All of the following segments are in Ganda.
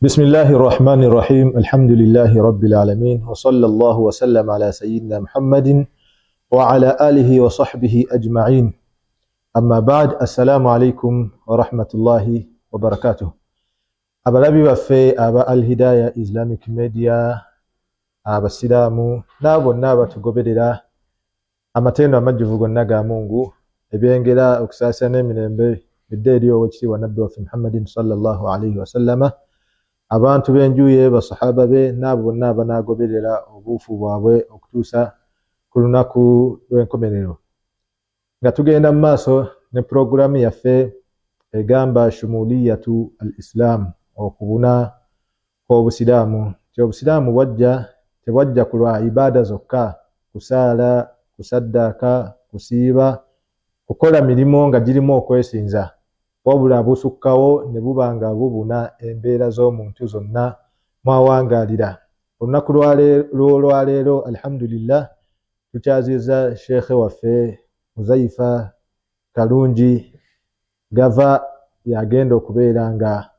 بسم الله الرحمن الرحيم الحمد لله رب العالمين وصلى الله وسلم على سيدنا محمد وعلى آله وصحبه أجمعين أما بعد السلام عليكم ورحمة الله وبركاته أبلابي وفي أبا الهداية إسلاميك ميديا أبا السلام نابو نابا تقبل amatendo amajjuvu naga Mungu ebyengera okusasana emirembe bidderi owekiti wa nabbi waffe Muhammadin sallallahu alayhi wa sallama abantu benjuye basahaba be nabo bonna abanagoberera obuufu bwabwe okutuusa ku lunaku lw'enkomerero nga tugenda mu maaso ne programu yaffe egamba shumuliyatu al-Islam okubuna kw'obusiraamu obusiraamu tebwajja kulwa ibada zokka kusaala kusaddaka kusiiba kukola milimo nga girimu okwesinza wabula busukkawo ne bubanga bubuna embeera z'omuntu zonna mwawangalira olunaku lwaleero alhamdulillah tukyaziza sheekhe waffe Muzaifa Kalungi gava yagenda okubeera nga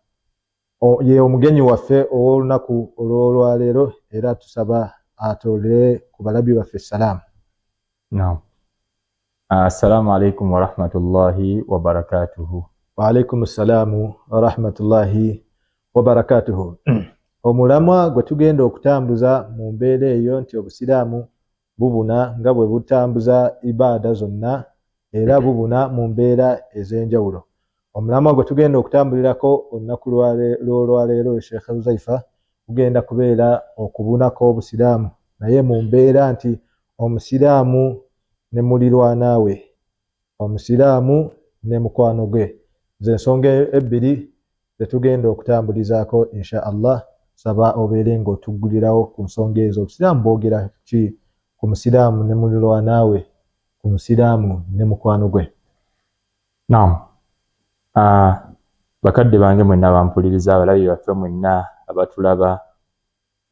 ye omugenyi waffe ow'olunaku olwaleero era tusaba atolere ku balabi baffe salamu. نعم السلام عليكم ورحمة الله وبركاته. وعليكم السلام ورحمة الله وبركاته. omulamwa gwe tugenda okutambuza mu mbeera eyo nti obusiraamu bubuna nga bwe butambuza ibaada zonna era bubuna mu mbeera ez'enjawulo. omulamwa gwe tugenda okutambulirako olunaku lwaleero Sheikh Muzaifa kugenda kubeera okubunako obusiraamu naye mu mbeera nti omusiraamu ne mulirwana we omusiraamu ne mukwano gwe z'ensonga ebbiri zetugenda okutambulizaako insha Allah saba obeere ng'otuggulirawo ku nsonga ezo. Obusiraamu bwogera ki ku musiraamu ne mulirwana we ku musiraamu ne mukwano gwe? Naam. Bakadde bange mwenna bampuliriza abalabi baffe mwenna abatulaba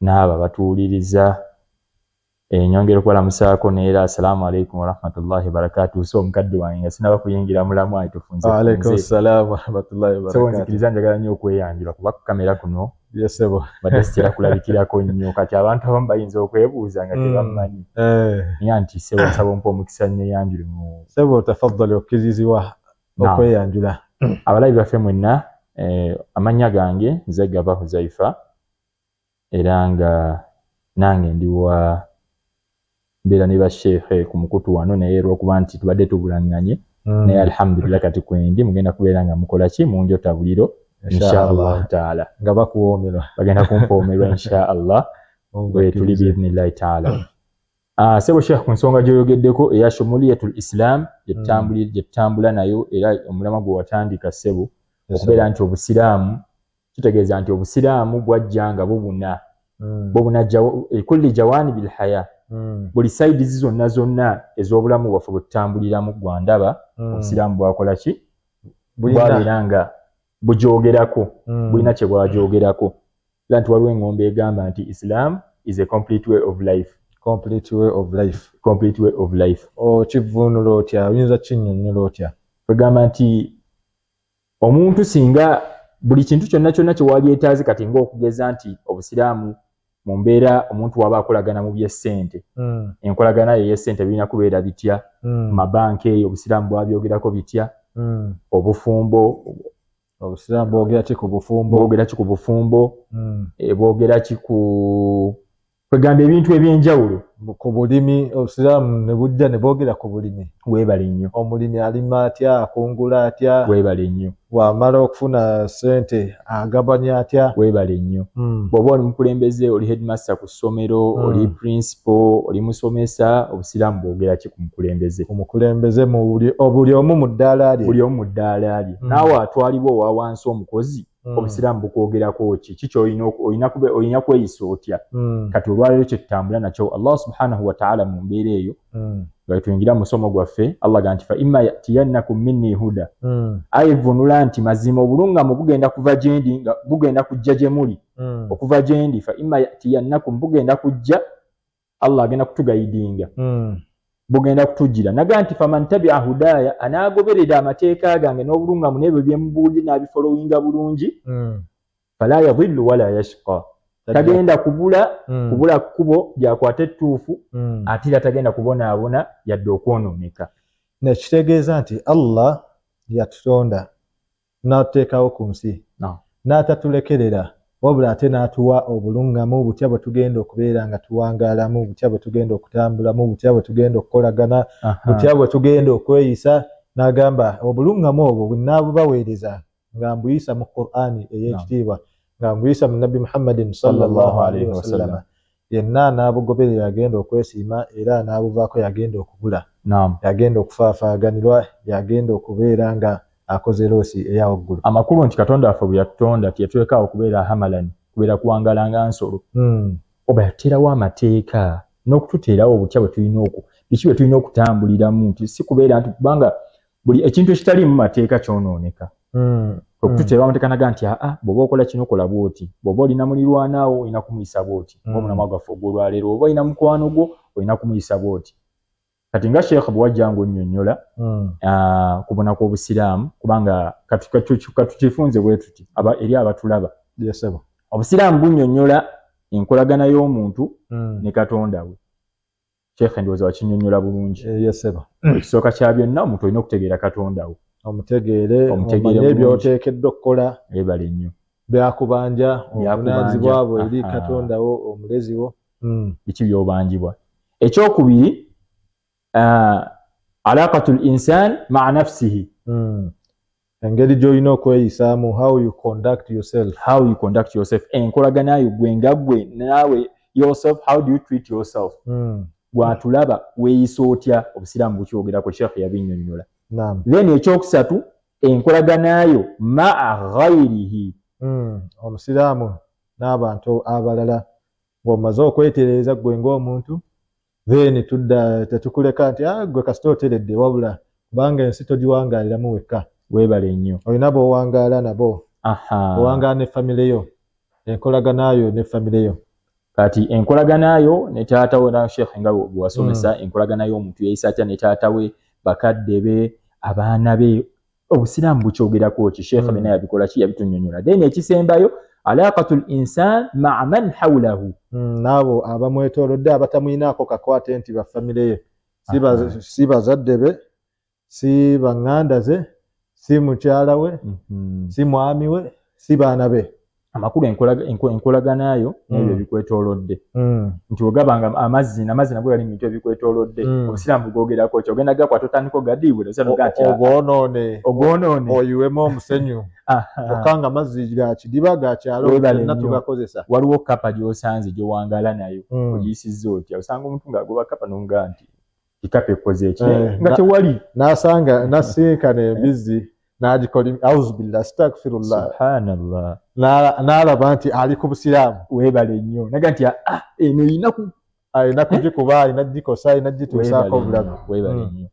n'abo abatuwuliriza nyongera okubalamusaako neera assalamu alaikum warahmatullahi wabarakatuh. So omukadde wange sinaba kuyingira mulamu ayi tufunze. Wa alaikum salaam warahmatullahi wabarakatuh. So nzikiriza njagala nnyo okweyanjula kuba ku kamera kuno yesebo badde sitera kulabikirako nnyo kati abantu abamu bayinza okwebuuza nga tebamanyi niye nti sebo nsaba ompa omukisa nnyo eyanjule mu sebo tafaddali okkirizibwa okweyanjula. Abalabi baffe mwenna amannya gange nze Gava Muzaifa era nga nange ndiwa mbera ne basheekhe ku mukutu wano naye lw'okuba nti tubadde tubulanganye naye alhamdulillah kati kwendi mugenda kubeera nga mukola ki munjota buliro inshallah taala nga bakuwoomerwa bagenda kumpoomerwa inshallah bwe tuli biidhnillahi taala. Sebo sheekh ku nsonga gyoyogeddeko eya shumuliyatul Islam gyetutambula nayo era omulamwa gwe watandika sebo okubeera nti obusiraamu kitegeeza nti obusiraamu bwajja nga bubuna kulli jawani bil haya buli side zonna ez'obulamu bwaffe bwe tutambuliramu gwandaba obusiraamu bwakola ki bwabeera nga bugyogerako bulina kye bwagyogerako era nti waliwo engombe egamba nti Islam is a complete way of life. Complete way of life. Complete way of life. Kivuunula otya oyinza kinnyonnyola otya? Twegamba nti omuntu singa buli kintu kyonna kye walyetaaze kati ng'okugeza nti obusiraamu mu mbeera omuntu waba akolagana mu by'essente enkolagana y'essente birina kubeera bitya mabanka eyo obusiraamu bwabyogerako bitya obufumbo obusiraamu bwogera ki ku bufumbo bwogera ki ku kwegamba ebintu ebyenjawulo ku bulimi obusiraamu ne bujja ne bwogera ku bulimi. Weebale nnyo. Omulimi alima atya akungula atya weebale nnyo. Wamala okufuna ssente agabanya atya weebale nnyo. Bw'oba oli mukulembeze oli headmaster ku ssomero oli principal oli musomesa obusiraamu bwogera ki ku mukulembeze? Omukulembeze buli omu mu ddaala lye. Naawe atwalibwa owa wansi omukozi obusiraamu bukwogerako ki olina kweyisa otya? Kati olwaleero kye tutambula nakyo Allah subhanahu wa ta'ala mu mbeera eyo nga tuyingira mu musomo gwaffe Allah ga nti fa imma yatiyannakum minni huda ayivunula nti mazima obulungamu bugenda kuva gyendi nga bugenda kujja gye muli okuva gyendi fa imma yatiyannakum bugenda kujja Allah agenda kutugayidinga bugenda kutujjira naga nti faman tabi'a hudaya anaagoberera amateeka gange n'obulungamu n'ebyo bye mbuulira n'abifolowinga bulungi fala yadhillu wala yashqa tagenda kubula kubo gyakwata ettuufu ate tagenda kubonaabona yadde okwonooneka. Nekitegeeza nti Allah yatutonda n'atuteekawo ku nsi n'atatulekerera wabula ate n'atuwa obulungamu butya bwe tugenda okubeera nga tuwangaalamu, butya bwe tugenda okutambulamu, butya bwe tugenda okukolagana, butya bwe tugenda okweyisa. N'agamba obulungamu obwo bwe nnaabubaweereza nga mbuyisa mu Qur'ani ey'ekitiibwa nga mbuyisa mu Nabbi Muhammadin sallallahu alaihi wasallam. Yenna n'abugoberera yagenda okwesiima era n'abuvaako yagenda okubula, yagenda okufaafaaganirwa, yagenda okubeera nga akoze loosi eya waggulu. Amakulu nti Katonda waffe bwe yatutonda tiyatulekaawo okubeera hamalan, kubeera kuwangaala nga nsolo. Oba yateerawo amateeka n'okututeerawo obutya bwe tulina biki bwe tulina okutambuliramu, nti si kubeera nti kubanga buli ekintu ekitali mu mateeka kyonooneka. Okututeerawo amateeka naga nti bw'oba okola kino kola bw'oti, bw'oba olina mulirwanaawo olina kumuyisa bw'oti, ng'omulamwa gwaffe ogw'olwaleero, oba olina mukwano gwo olina kumuyisa bw'oti. Kati nga Sheikh bwe wajja ng'onnyonnyola kubona kw'Obusiraamu, kubanga katukifunze bwe tuti eri abatulaba. Obusiraamu bunnyonnyola enkolagana y'omuntu ne Katonda we. Sheikh ndowooza wakinnyonnyola bulungi. Ekisooka kya byonna omuntu olina okutegeera Katonda we. Omutegeere ebyoteekeddwa okukola, ebale nnyo byakubanja obuvunaanyizibwa bwo eri Katonda wo omulezi wo, biki by'obanjibwa. Ekyokubiri alaqatul insan ma'a nafsihi, engeri gy'olina okweyisaamu, how you conduct yourself, enkolagana yo gwe nga gwe naawe yourself, how do you treat yourself, bw'atulaba weeyisa otya. Obusiraamu bukyogerako, Sheikh yabinnyonnyola. Then ekyokusatu enkolagana yo ma'a ghayrihi, Omusiraamu n'abantu abalala. Bw'omaze okwetereeza gwe ng'omuntu, then tetukuleka nti gwe kasita oteredde, wabula kubanga ensi togiwangaaliramu wekka. Weebale nnyo, olina b'owangaala nabo, owangaala ne famire yo, enkolagana yo ne famire yo. Kati enkolagana yo ne taata we, na Sheikh nga bw'asomesa enkolagana y'omuntu yeeyisa atya ne taata we, bakadde be, abaana be. Obusiraamu bukyogerako ki? Sheikh bena yabikola ki? Yabitunnyonnyola. Then ekisembayo alaqatul insan ma'a man hawlahu, n'abo abamwetoolodde abatamuyinaako kakwate nti bafamire ye, si bazadde be, si baŋŋanda ze, si mukyala we, si mwami we, si baana be. Amakulu enkolagana yo n'ebyo bikwetoolodde. Nti ogabanga amazzi nagwe gali mu bintu ebikwetoolodde. Obusiraamu bwogerako ki? Ogenda gakwata otandika gaddiibula ogwonoone oyiwemu omusenyu okanga amazzi ga kidiba ga kyalo na tugakozesa. Waliwo kapa gy'osanze gy'owangaala nayo ogiyisizza otya, osanga omuntu ng'agoba kapa n'onga nti kikapa ekoze eki nga tewali, n'asanga nasinkana embizzi n'agikola auzubillah astaghfirullah subhanallah, n'alaba nti ali ku Busiraamu. Weebale nnyo, naga nti eno ayina kugikuba, ayina gikosa, ayina gituusaako obulamu. Weebale nnyo.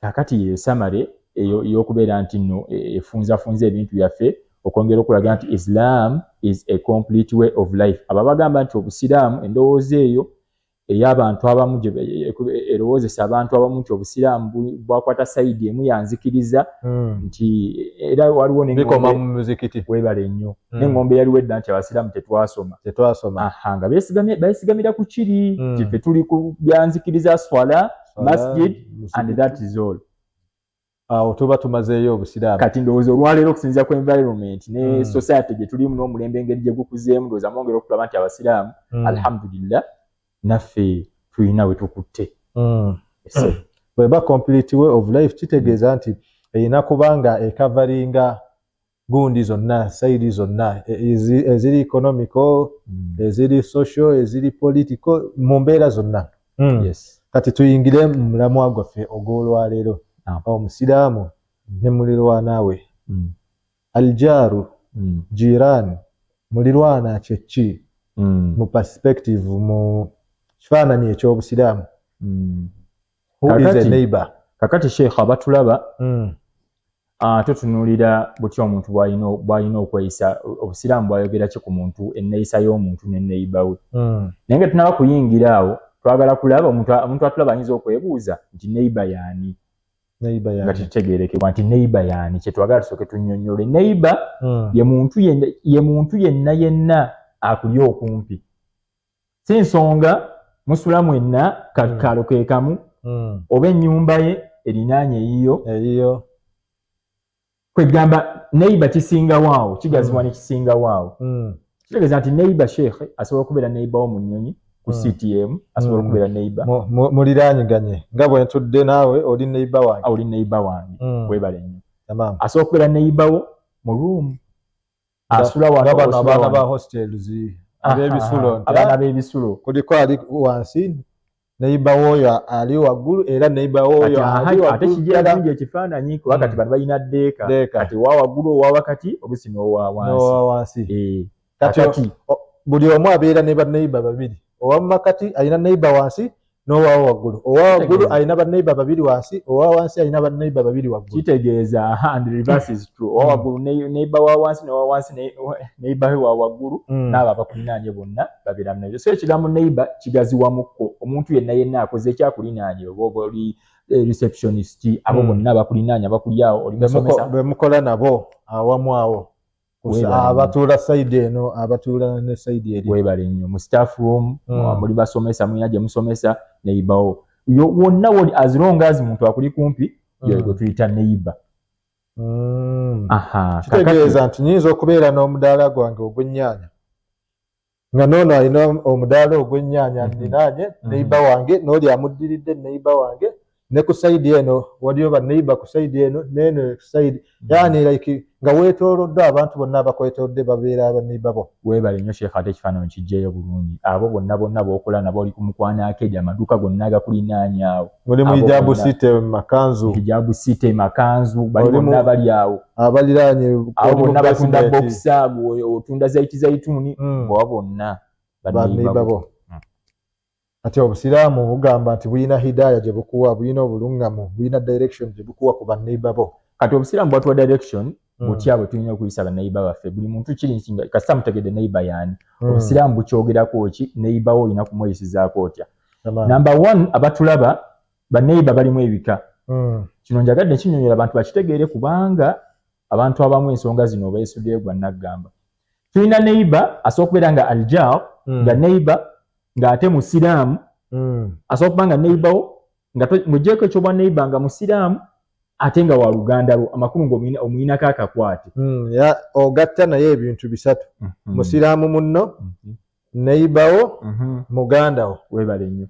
Kakati ye samare eyo y'okubeera nti nno efunzafunza ebintu byaffe, okwongera okulaga nti Islam is a complete way of life. Aba bagamba nti Obusiraamu endowooza eyo ey'abantu abamu erowoozesa abantu abamu nti Obusiraamu bwakwata sayidi emu yanzikiriza, nti era waliwo bikoma mu muzikiti. Weebale nnyo. N'eŋŋombe yaliwo edda nti Abasiraamu tetwasoma. Nga beesigamira ku kiri nti ffe tuli ku byanzikiriza, swala, masjid and that is all. Awo tuba tumazeeyo Obusiraamu. Kati ndowooza olwaleero okusinziira ku environment ne society gye tulimu n'omulembe engeri gye gukuzeemu, ndowooza mwongera okulaba nti Abasiraamu alhamdulillah naffe tulina we tukutte. Bweba complete way of life kitegeeza nti erina kubanga ekavaringa gundi zonna, sayidi zonna, eziri economical, eziri social, eziri political, mu mbeera zonna. Kati tuyingire mu mulamwa gwaffe ogw'olwaleero. Omusiraamu ne mulirwana we, aljaaru jiran, mulirwana kye ki mu perspective, mu kifaananyi eky'Obusiraamu. Who is a neighbor? Kakati Sheikh abatulaba tutunuulira butya omuntu bw'alina okweyisa. Obusiraamu bwayogera ki ku muntu, enneeyisa y'omuntu ne neighbor we. Naye nga tunaba kuyingira awo, twagala kulaba omuntu atulaba ayinza okwebuuza nti neighbor y'ani? neighbor nga yani kitegeerekebwa nti neighbor yani kyetwagala tusooke tunnyonnyole neighbor ye muntu yenna akuli okumpi si nsonga musula mwenna kalo ke kamu oba ennyumba ye erinaanye eyiyo kwegamba neighbor kisingawo awo kigazibwa ne kisingawo awo kitegeeza nti neighbor sheekhe asobola okubeera neighbor wo mu nnyonyi ku CTM asobola okubeera neighbor muliraanyiganye nga bwe ntudde naawe oli neighbor wange webale nnyo asobola okubeera neighbor wo mu room asula wano abaana ba hostels ab'ebisulo abaana b'ebisulo kuliko ali wansi neighbor woyo ali waggulu era neighbor woyo ali ate kigira bulungi ekifaananyi kuba kati bano balina ddeeka kati owa waggulu owa wakati obusi n'owa wansi kati buli omu abeera ne banneighbor babiri owa makati alina neighbor wansi n'owa waggulu owa waggulu alina banneighbor babiri wansi owa wansi alina banneighbor babiri waggulu kitegeeza and reverse is true owa waggulu neighbor wa wansi n'owa wansi neighbor wa waggulu n'abo abakulinaanye bonna babeera mu neighbor so ekigambo neighbor kigaziwamukko omuntu yenna akoze ekyakulinaanye oba oli receptionist abo bonna abakulinaanye abakuli awo oli musomesa bwe mukola nabo awamu awo abatuula side eno abatuula ne side eri webale nnyo mu staff room muli basomesa mulina gye musomesa neighbor wonna woli as long as muntu akuli kumpi yego tuyita neighbor kitegeeza nti nyinza okubeera n'omudaala gwange ogw'ennyaanya nga noono alina omudaala ogw'ennyaanya ninaanye neighbor wange n'oli amuddiridde neighbor wange ne ku side eno waliyo banneighbor ku side eno n'eno side yani like nga weetooloddwa abantu bonna abakwetoolodde babeera banneighbor bo weebale nnyo sheekh ate ekifaananyi kijjeeyo bulungi abo bonna b'okola nabo oli ku mukwanaakeja amaduuka gonna agakulinaanye awo oli mu hijabu site makanzu bali bonna bali awo abaliraanye abo bonna batunda bokisa otunda zayituuni bwa bonna banneighbor bo ate obusiraamu bugamba nti bulina hidaaya gye bukuwa bulina obuluŋŋamu bulina direction gye bukuwa ku banneighbor bo kati obusiraamu bwatuwa direction butya bwe tulina okuyisa banneighbor baffe buli muntu kiri nsinga kasita mutegedde neighbor yani obusiraamu bukyogerako ki neighbor wo olina kumweyisizaako otya number 1 abatulaba banneighbor balimu ebika kino njagadde kinyonyola abantu bakitegeere kubanga abantu abamu ensonga zino beesuddeyo gwa naggamba tulina neighbor asobola okubeera nga aljar nga neighbor ng'ate musiraamu asobola okuba nga neighbor wo nga mugyeko ekyobwa neighbor nga musiraamu ate nga wa luganda lwo amakulu ng'omuyinako akakwate ogatta naye ebintu bisatu musiraamu munno neighbor wo muganda wo weebale nnyo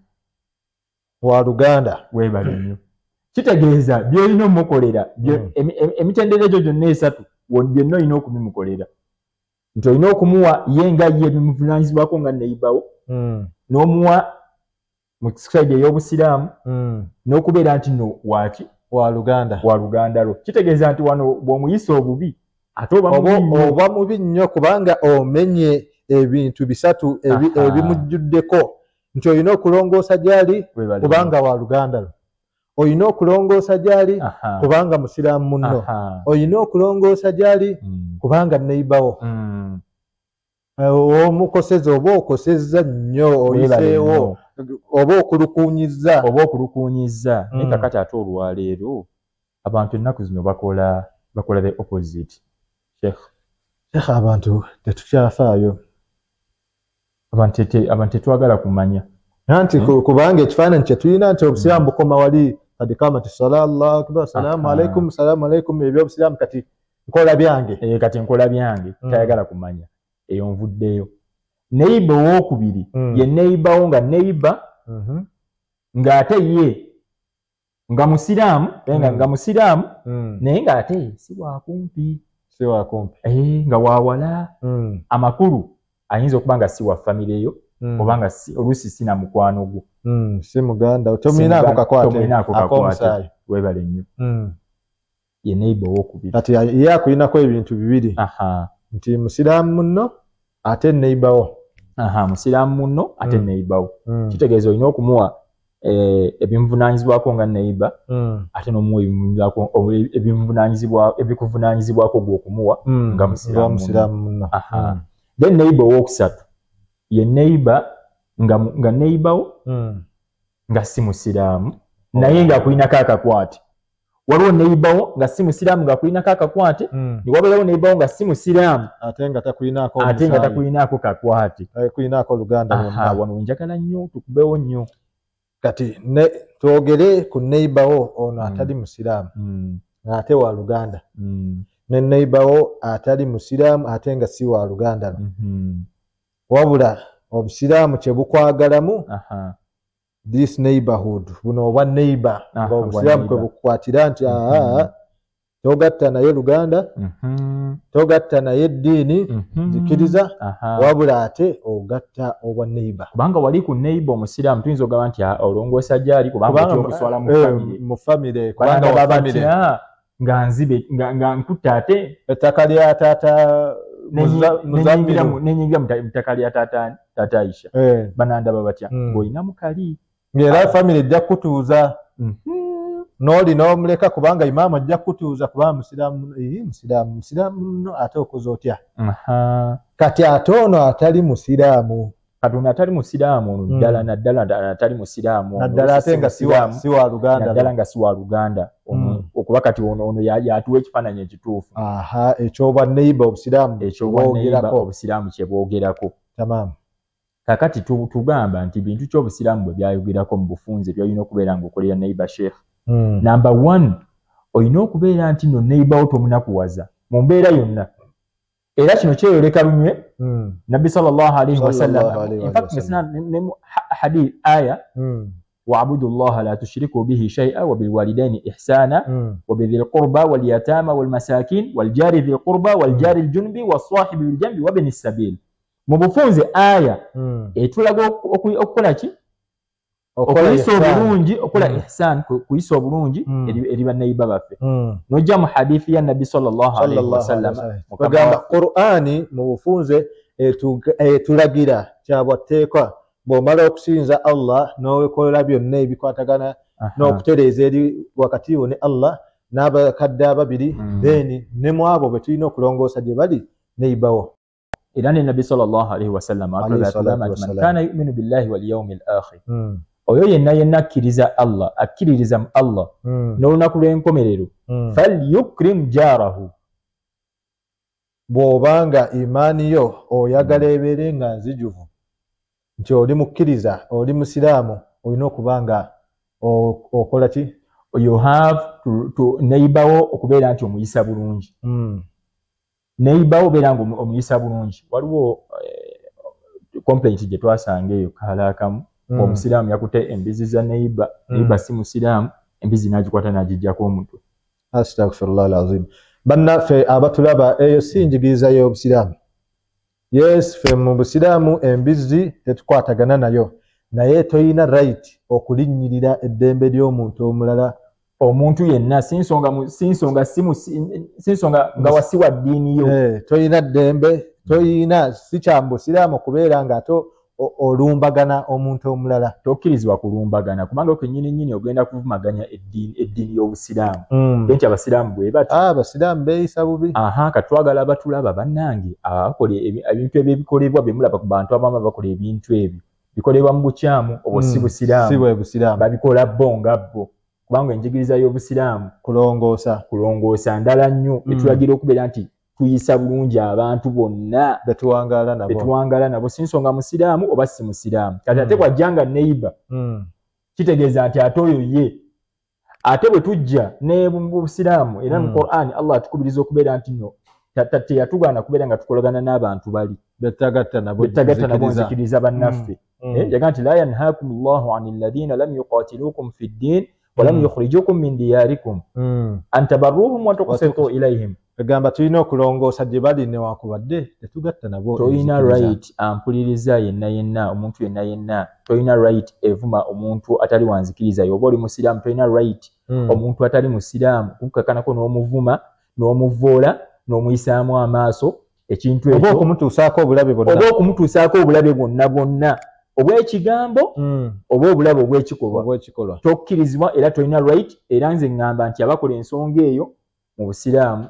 wa luganda weebale nnyo kitegeeza by'olina omukolera emitendera egyo gyonna esatu byonna olina okubimukolera nti olina okumuwa ye nga ye ebimuvunaanyizibwako nga neighbor wo n'omuwa mu side ey'obusiraamu n'okubeera nti no waki wa luganda lwo kitegeeza nti wano bw'omuyisa obubi ate oba mubi nnyo kubanga omenye ebintu bisatu ebimujjuddeko nti olina okulongoosa gy'ali kubanga wa luganda lwo olina okulongoosa gy'ali kubanga musiraamu munno olina okulongoosa gy'ali kubanga neighbor wo omukoseza oba okosezza nnyo oyiseewo oba okulukuunyizza naye kakati ate olwaleero abantu ennaku zino bakola the opposite sheekh abantu tetukyafaayo abantu tetwagala kumanya anti kubanga ekifaananyi kye tulina nti obusiraamu bukoma wali kati kama ti sallallahu akbar salaamu alaikum ebyobusiraamu kati nkola byange tayagala kumanya eyo nvuddeyo neighbor owokubiri ye neighbor wo nga neighbor ng'ate ye nga musiraamu naye ng'ate si wakumpi nga wawala amakulu ayinza okuba nga si wa famire yo obanga oluusi sina mukwano gwo si muganda tominaako kakwate webale nnyo ye neighbor owokubiri kati ye akulinako ebintu bibiri nti musiraamu munno ate neighbor wo musiraamu munno ate neighbor wo kitegeeza olina okumuwa ebimuvunanyizibwako nga neighbor ate n'omuwa ebikuvunaanyizibwako gw'okumuwa nga musiraamu munno then neighbor owokusatu ye neighbor nga neighbor wo nga si musiraamu naye ng'akulinako akakwate waliwo neighbor nga si musiraamu nga kulinako akakwate ne wabeerawo neighbor nga si musiraamu ate nga takulinako kakwate kulinako luganda wonna. Wano njagala nnyo tukubeewo nnyo kati twogere ku neighbor ono atali musiraamu ate wa luganda ne neighbor atali musiraamu ate nga si wa luganda wabula obusiraamu kye bukwagalamu this neighborhood buno obwa neighbor obusiraamu kwe bukwatira nti togatta naye luganda togatta naye eddiini zikiriza wabula ate ogatta obwa neighbor kubanga wali ku neighbor omusiraamu tuyinza ogamba nti olongoosa gyali kubanga okuswala mu famire kubanga babati nga nzibe nga nkutta ate ettaka lya taata nenyingira mu ttaka lya taata Aisha banandaba batya ng'olina mukali ng'era famire ejja kutuuza n'oli n'omuleka kubanga imaama ajja kutuuza kubanga musiraamu ate okoze otya kati ate ono atali musiraamu kati ono atali musiraamu ono ddala naddala atali musiraamu naddala ate nga si wa luganda naddala nga si wa luganda okuba kati ono yatuwa ekifaananyi ekituufu ekyobwa neighbor obusiraamu obusiraamu kye bwogerako tamaamu kakati tugamba nti bintu ky'obusiraamu bwe byayogerako mu bufunze byolina okubeera ng'okolera neighbor sheikh number 1 olina okubeera nti no neighbor wo tomunakuwaza mu mbeera yonna era kino kyeyoleka lunywe nabbi sallallahu alaihi wasallam in fact ne hadith aya wa'budu allaha la tushriku bihi shay'an wa bil walidayni ihsana wa bidhil qurba wal yatama wal masakin wal jari dhil qurba wal jari al junubi was sahibi bil janbi wa bin sabil mu bufunze aya etulaga okukola ki okuyisa obulungi okola ihsan kuyisa obulungi eri banneiba baffe nojja mu hadithi ya nabbi sallallahu alaihi wasallam mugamba Qur'ani mu bufunze etulagira kyabwateekwa bw'omala okusinza Allah n'owekolera byonna ebikwatagana n'okutereeza eri wakati wo ne Allah n'abakadde ababiri then ne mu abo bwe tulina okulongoosa gye bali neibawo era ne nabbi sallallahu alaihi wasallam atugamba man kana yu'minu billahi wal yawmil akhir oyo yenna akkiriza Allah akkiririza mu Allah n'olunaku lw'enkomerero falyukrim jarahu bw'obanga imaani yo oyagala ebeere nga nzijuvu nti oli mukkiriza oli musiraamu olina okuba nga okola ki you have to neighbor wo okubeera nti omuyisa bulungi neighbor wo obeera nga omuyisa bulungi waliwo complaint gye twasanga eyo kaalaakamu omusiraamu yakutte embizi za neighbor si musiraamu embizi n'agikwata n'agijjako omutwe astaghfirullah alazim bannaffe abatulaba eyo si njigiriza y'obusiraamu yes ffe mu busiraamu embizi tetukwatagana nayo naye toyina right okulinnyirira eddembe ly'omuntu omulala omuntu yenna si nsonga nga wasiwa ddiini yo toyina ddembe toyina si kya mu busiraamu okubeera nga olumbagana omuntu omulala tokkirizibwa kulumbagana kubanga kennyini ogenda kuvumaganya eddiini y'obusiraamu nti abasiraamu bwe bati abasiraamu beeyisa bubi katwagala abatulaba bannange abakola ebintu ebyo ebikolebwa bemulaba ku bantu abamu bakola ebintu ebyo bikolebwa mu bukyamu obwo si busiraamu babikola bo nga bo kubanga enjigiriza y'obusiraamu kulongoosa ndala nnyo etulagira okubeera nti tuyisa bulungi abantu bonna betuwangaala nabo si nsonga musiraamu oba si musiraamu kati ate bw'ajjanga neighbor kitegeeza nti ate oyo ye ate bwe tujja ne mu busiraamu era mu Qur'an Allah atukubiriza okubeera nti no teyatugaana kubeera nga tukolagana n'abantu bali betagatta nabo nzikiriza bannaffe yaga nti la yanhaakum Allahu anil ladhina lam yuqatilukum fi ddin wa lam yukhrijukum min diyarikum an tabarruhum wa tuqsitu ilayhim egamba tulina okulongoosa gye bali newakubadde tetugatta nabo toyina right ampuliriza yenna omuntu yenna toyina right evuma omuntu atali wanzikiriza yoba oli musiraamu toyina right omuntu atali musiraamu kukakanako n'omuvuma n'omuvoola n'omuyisaamu amaaso ekintu ekyo oba okumutuusaako obulabe bwonna obw'ekigambo oba obulabe obw'ekikolwa tokkirizibwa era toyina right era nze ngamba nti abakola ensonga eyo mu busiraamu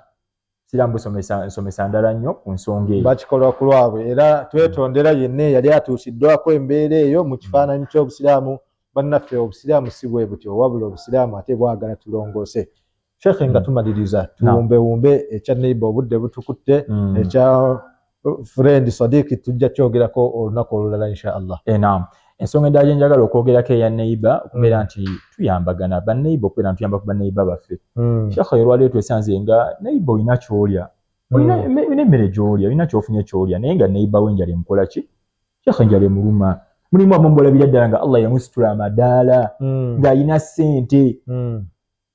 nsomesa ndala nnyo ku nsonga eyo bakikolwa ku lwabwe era twetondera yenna yali atuusiddwako embeera eyo mu kifaananyi ky'obusiraamu bannaffe obusiraamu si bwe butyo wabula obusiraamu ate bwagala tulongoose Sheikh nga tumaliriza tuwumbe ekya neighbor obudde butukutte ekya friend sadiki tujja kyogerako olunaku olulala inshallah. Naam. Ensonga endala njagala okwogerako eya neighbor okubeera nti tuyambagana ba neighbor okubeera ntuyamba ku ba neighbor baffe. Sheikh olwaleero twesanze nga neighbor olina kyolya. Olina emmere gy'olya, olina kyofunye ky'olya naye nga neighbor we enjala emukola ki? Sheikh enjala emuluma. Mulimu abamulabira ddala nga Allah yamusitula amadaala ng'alina ssente.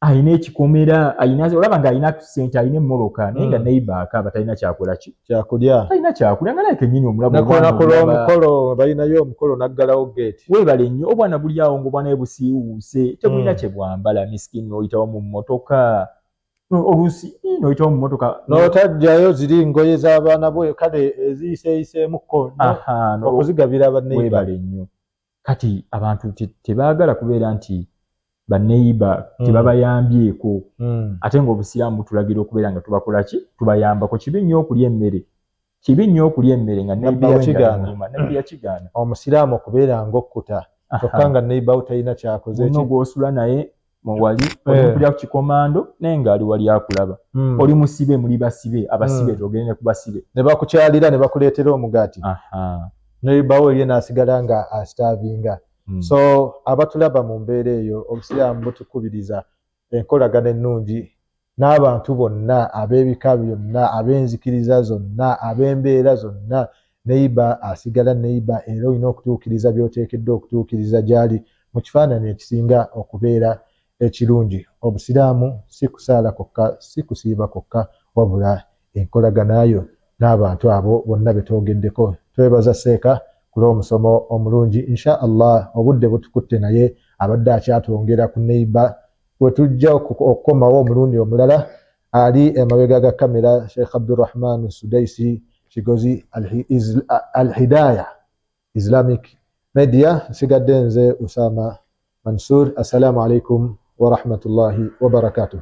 Ayina ekikomera, olaba ng'alina ssente, alina emmoloka naye nga neighbor akaaba talina kyakola ki? Kyakulya. Talina kyakulya nga naye kennyini omulabu omukolo balinayo omukolo naggalawo gate. Weebale nnyo obwana buli awo ng'obwana bwe busiiwuuse tebulina kye bwambala miskini n'oyitawo mu mmotoka. Oluusi n'oyitawo mu mmotoka n'otajjayo ziri ngoye z'abaana bwe kale eziyiseeyiseemukko okuzigabira ba neighbor. Weebale nnyo. Kati abantu tebaagala kubeera nti baneighbor tebabayambyeko ate ng'obusiraamu butulagira okubeera nga tubakola ki? Tubayambako. Kibi nnyo okulya emmere. Kibi nnyo okulya emmere nga neighbor yakigaana. Omusiraamu okubeera ng'okkuta kyokka nga neighbor talina kyakoze ki? Gw'osula naye wali oli ku kikomando naye ng'ali wali akulaba. Oli musibe muli basibe abasibe togende ne ku basibe. Ne bakukyalira ne bakuleetera omugaati. Neighbor we ye n'asigala nga asitaavinga. So abatulaba mu mbeera eyo obusiraamu butukubiriza enkolagana ennungi n'abantu bonna ab'ebika byonna ab'enzikiriza zonna ab'embeera zonna. Neighbor asigala neighbor era olina okutuukiriza by'oteekeddwa okutuukiriza gy'ali mu kifaananyi ekisinga okubeera ekirungi. Obusiraamu si kusaala kokka si kusiiba kokka wabula enkolaganayo n'abantu abo bonna betwogeddeko. Twebaza Seeka kulw'omusomo omulungi. Insha Allah obudde butukutte naye abadde akyatwongera ku neighbor we tujja okukomawo omulundi omulala. Ali emabega ga kamera Sheikh Abdurrahman Sudaisi Kigozi Al-Hidayah Islamic Media. Nsigadde nze Usama Mansur. Assalamu alaikum wa rahmatullahi wa barakatuh.